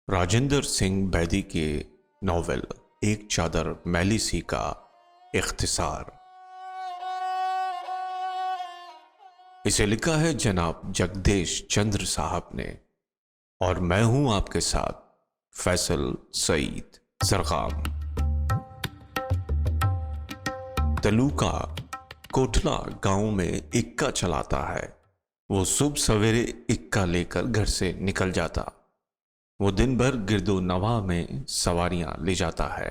راجندر سنگھ بیدی کے ناول ایک چادر میلی سی کا اختصار۔ اسے لکھا ہے جناب جگدیش چندر صاحب نے، اور میں ہوں آپ کے ساتھ فیصل سعید زرغام۔ تلوکا کوٹھلا گاؤں میں اکا چلاتا ہے۔ وہ صبح سویرے اکا لے کر گھر سے نکل جاتا۔ وہ دن بھر گرد و نواح میں سواریاں لے جاتا ہے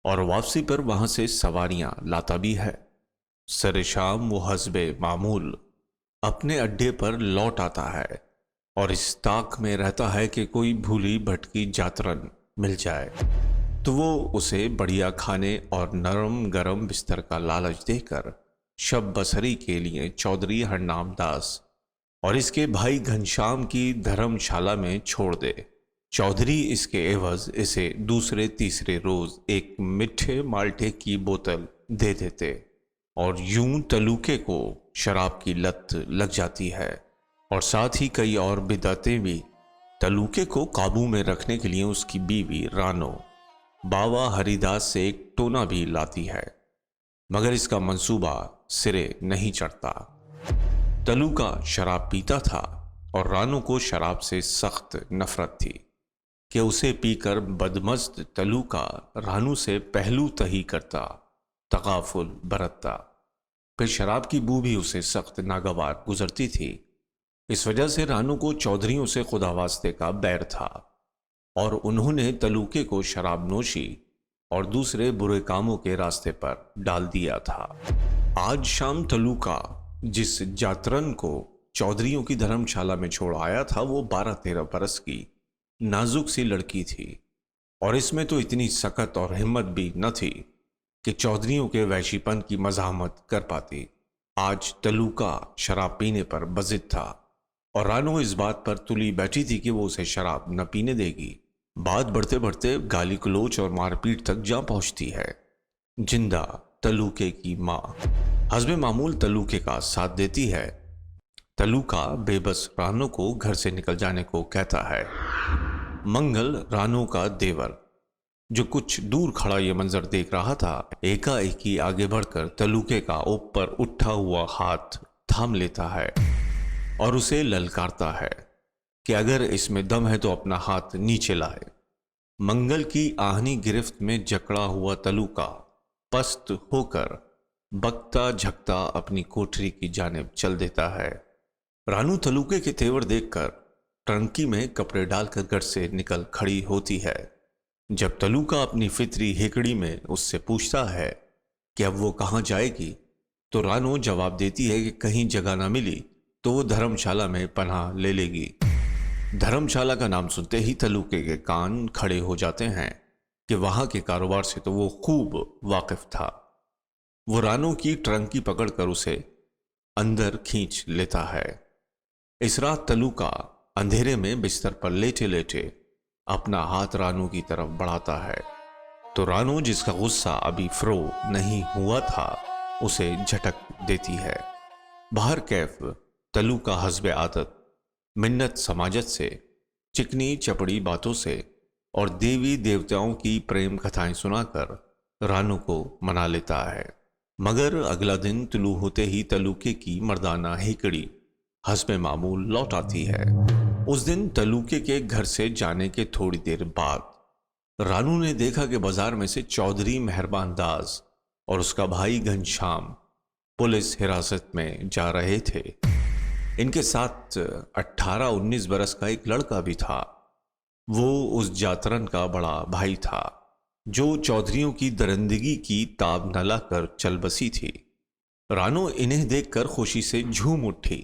اور واپسی پر وہاں سے سواریاں لاتا بھی ہے۔ سر شام وہ حسب معمول اپنے اڈے پر لوٹ آتا ہے اور اس طاق میں رہتا ہے کہ کوئی بھولی بھٹکی جاترن مل جائے تو وہ اسے بڑھیا کھانے اور نرم گرم بستر کا لالچ دے کر شب بسری کے لیے چودھری ہرنام داس اور اس کے بھائی گھنشام کی دھرم شالہ میں چھوڑ دے۔ چودھری اس کے عوض اسے دوسرے تیسرے روز ایک میٹھے مالٹے کی بوتل دے دیتے، اور یوں تلوکے کو شراب کی لت لگ جاتی ہے، اور ساتھ ہی کئی اور بدعتیں بھی۔ تلوکے کو قابو میں رکھنے کے لیے اس کی بیوی رانو باوا ہری داس سے ایک ٹونا بھی لاتی ہے، مگر اس کا منصوبہ سرے نہیں چڑھتا۔ تلوکا شراب پیتا تھا اور رانو کو شراب سے سخت نفرت تھی کہ اسے پی کر بدمست تلوکا رانو سے پہلو تہی کرتا، تغافل برتتا۔ پھر شراب کی بو بھی اسے سخت ناگوار گزرتی تھی۔ اس وجہ سے رانو کو چودھریوں سے خدا واسطے کا بیر تھا، اور انہوں نے تلوکے کو شراب نوشی اور دوسرے برے کاموں کے راستے پر ڈال دیا تھا۔ آج شام تلوکا جس جاترن کو چودھریوں کی دھرم شالہ میں چھوڑ آیا تھا وہ 12-13 برس کی نازک سی لڑکی تھی، اور اس میں تو اتنی سکت اور ہمت بھی نہ تھی کہ چودھریوں کے وحشی پن کی مزاحمت کر پاتی۔ آج تلوکا شراب پینے پر بضد تھا، اور رانو اس بات پر تلی بیٹھی تھی کہ وہ اسے شراب نہ پینے دے گی۔ بات بڑھتے بڑھتے گالی گلوچ اور مار پیٹ تک جا پہنچتی ہے۔ جندہ تلوکے کی ماں حسب معمول تلوکے کا ساتھ دیتی ہے۔ تلوکا بے بس رانو کو گھر سے نکل جانے کو کہتا ہے۔ منگل رانو کا دیور، جو کچھ دور کھڑا یہ منظر دیکھ رہا تھا، ایکا ایکی آگے بڑھ کر تلوکے کا اوپر اٹھا ہوا ہاتھ تھام لیتا ہے اور اسے للکارتا ہے کہ اگر اس میں دم ہے تو اپنا ہاتھ نیچے لائے۔ منگل کی آہنی گرفت میں جکڑا ہوا تلوکا پست ہو کر بکتا جھکتا اپنی کوٹری کی جانب چل دیتا ہے۔ رانو تلوکے کے تیور دیکھ کر ٹرنکی میں کپڑے ڈال کر گھر سے نکل کھڑی ہوتی ہے۔ جب تلوکا اپنی فطری ہیکڑی میں اس سے پوچھتا ہے کہ اب وہ کہاں جائے گی، تو رانو جواب دیتی ہے کہ کہیں جگہ نہ ملی تو وہ دھرم شالہ میں پناہ لے لے گی۔ دھرم شالہ کا نام سنتے ہی تلوکے کے کان کھڑے ہو جاتے ہیں کہ وہاں کے کاروبار سے تو وہ خوب واقف تھا۔ وہ رانو کی ٹرنکی پکڑ کر اسے اندر کھینچ لیتا ہے۔ اس رات تلوکا اندھیرے میں بستر پر لیٹے لیٹے اپنا ہاتھ رانو کی طرف بڑھاتا ہے تو رانو، جس کا غصہ ابھی فرو نہیں ہوا تھا، اسے جھٹک دیتی ہے۔ باہر کیف تلوکا حسب عادت منت سماجت سے، چکنی چپڑی باتوں سے اور دیوی دیوتاؤں کی پریم کتھائیں سنا کر رانو کو منا لیتا ہے، مگر اگلا دن طلوع ہوتے ہی تلوکے کی مردانہ ہیکڑی حسب معمول لوٹ آتی ہے۔ اس دن تلوکے کے گھر سے جانے کے تھوڑی دیر بعد رانو نے دیکھا کہ بازار میں سے چودھری مہربان داس اور اس کا بھائی گھنشام پولیس حراست میں جا رہے تھے۔ ان کے ساتھ 18-19 برس کا ایک لڑکا بھی تھا۔ وہ اس جاترن کا بڑا بھائی تھا جو چودھریوں کی درندگی کی تاب نہ لا کر چل بسی تھی۔ رانو انہیں دیکھ کر خوشی سے جھوم اٹھی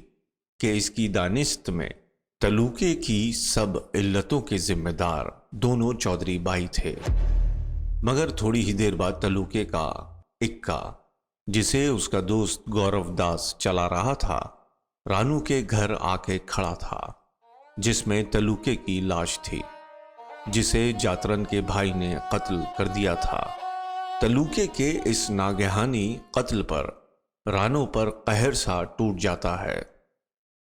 کہ اس کی دانست میں تلوکے کی سب علتوں کے ذمہ دار دونوں چودھری بھائی تھے۔ مگر تھوڑی ہی دیر بعد تلوکے کا اکا، جسے اس کا دوست گورو داس چلا رہا تھا، رانو کے گھر آ کے کھڑا تھا، جس میں تلوکے کی لاش تھی، جسے جاترن کے بھائی نے قتل کر دیا تھا۔ تلوکے کے اس ناگہانی قتل پر رانو پر قہر سا ٹوٹ جاتا ہے۔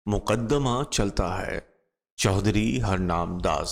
مقدمہ چلتا ہے۔ چودھری ہرنام داس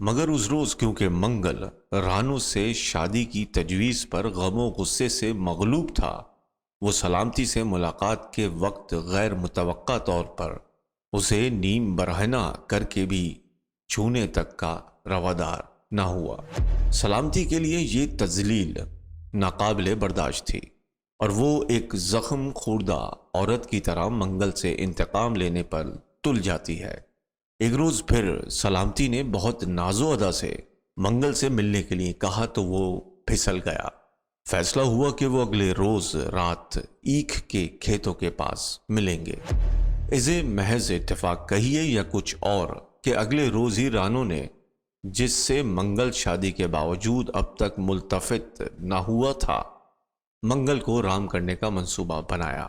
مگر اس روز کیونکہ منگل رانو سے شادی کی تجویز پر غم و غصے سے مغلوب تھا، وہ سلامتی سے ملاقات کے وقت غیر متوقع طور پر اسے نیم برہنہ کر کے بھی چھونے تک کا روادار نہ ہوا۔ سلامتی کے لیے یہ تذلیل ناقابل برداشت تھی، اور وہ ایک زخم خوردہ عورت کی طرح منگل سے انتقام لینے پر تل جاتی ہے۔ ایک روز پھر سلامتی نے بہت ناز و ادا سے منگل سے ملنے کے لیے کہا تو وہ پھسل گیا۔ فیصلہ ہوا کہ وہ اگلے روز رات ایکھ کے کھیتوں کے پاس ملیں گے۔ اسے محض اتفاق کہیے یا کچھ اور کہ اگلے روز ہی رانو نے، جس سے منگل شادی کے باوجود اب تک ملتفت نہ ہوا تھا، منگل کو رام کرنے کا منصوبہ بنایا۔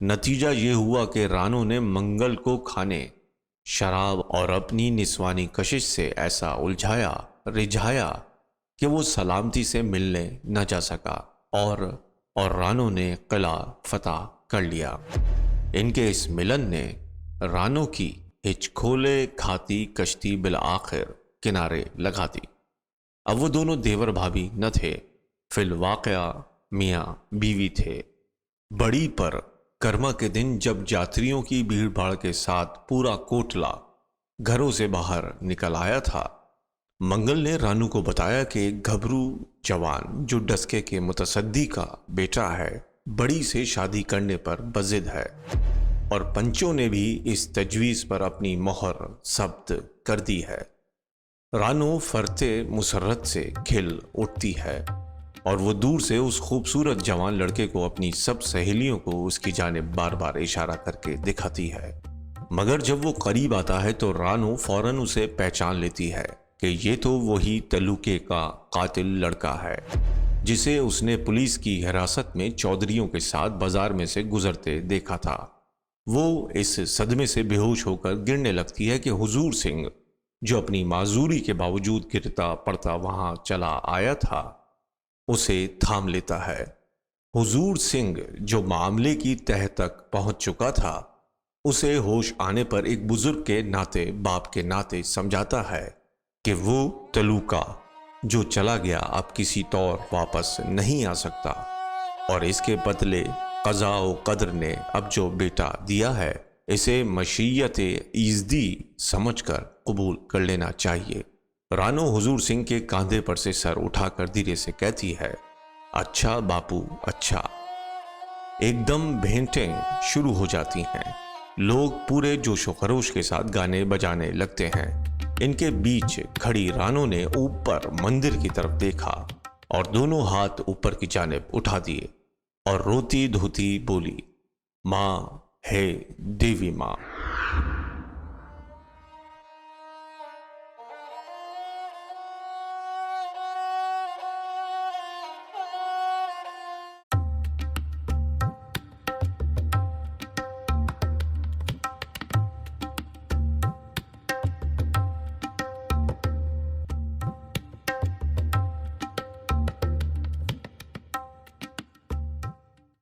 نتیجہ یہ ہوا کہ رانو نے منگل کو کھانے، شراب اور اپنی نسوانی کشش سے ایسا الجھایا رجھایا کہ وہ سلامتی سے ملنے نہ جا سکا، اور رانو نے قلعہ فتح کر لیا۔ ان کے اس ملن نے رانو کی ہچکھولے کھاتی کشتی بالآخر کنارے لگا دی۔ اب وہ دونوں دیور بھابھی نہ تھے، فی الواقعہ میاں بیوی تھے۔ بڑی پر کرما کے دن جب یاتریوں کی بھیڑ بھاڑ کے ساتھ پورا کوٹلہ گھروں سے باہر نکل آیا تھا، منگل نے رانو کو بتایا کہ ایک گھبرو جوان جو ڈسکے کے متصدی کا بیٹا ہے، بڑی سے شادی کرنے پر بضد ہے، اور پنچوں نے بھی اس تجویز پر اپنی مہر ثبت کر دی ہے۔ رانو فرتے مسرت سے کھل اٹھتی ہے، اور وہ دور سے اس خوبصورت جوان لڑکے کو اپنی سب سہیلیوں کو اس کی جانب بار بار اشارہ کر کے دکھاتی ہے، مگر جب وہ قریب آتا ہے تو رانو فوراً اسے پہچان لیتی ہے کہ یہ تو وہی تلوکے کا قاتل لڑکا ہے جسے اس نے پولیس کی حراست میں چودھریوں کے ساتھ بازار میں سے گزرتے دیکھا تھا۔ وہ اس صدمے سے بے ہوش ہو کر گرنے لگتی ہے کہ حضور سنگھ، جو اپنی معذوری کے باوجود گرتا پڑتا وہاں چلا آیا تھا، اسے تھام لیتا ہے۔ حضور سنگھ، جو معاملے کی تہہ تک پہنچ چکا تھا، اسے ہوش آنے پر ایک بزرگ کے ناطے، باپ کے ناطے سمجھاتا ہے کہ وہ تلوکا جو چلا گیا اب کسی طور واپس نہیں آ سکتا، اور اس کے بدلے قضاء و قدر نے اب جو بیٹا دیا ہے اسے مشیت ایزدی سمجھ کر قبول کر لینا چاہیے۔ رانو حضور سنگھ کے کاندھے پر سے سر اٹھا کر دھیرے سے کہتی ہے، اچھا باپو اچھا۔ ایک دم بھینٹیں شروع ہو جاتی ہیں، لوگ پورے جوش و خروش کے ساتھ گانے بجانے لگتے ہیں۔ ان کے بیچ کھڑی رانو نے اوپر مندر کی طرف دیکھا اور دونوں ہاتھ اوپر کی جانب اٹھا دیے اور روتی دھوتی بولی، ماں ہے دیوی ماں۔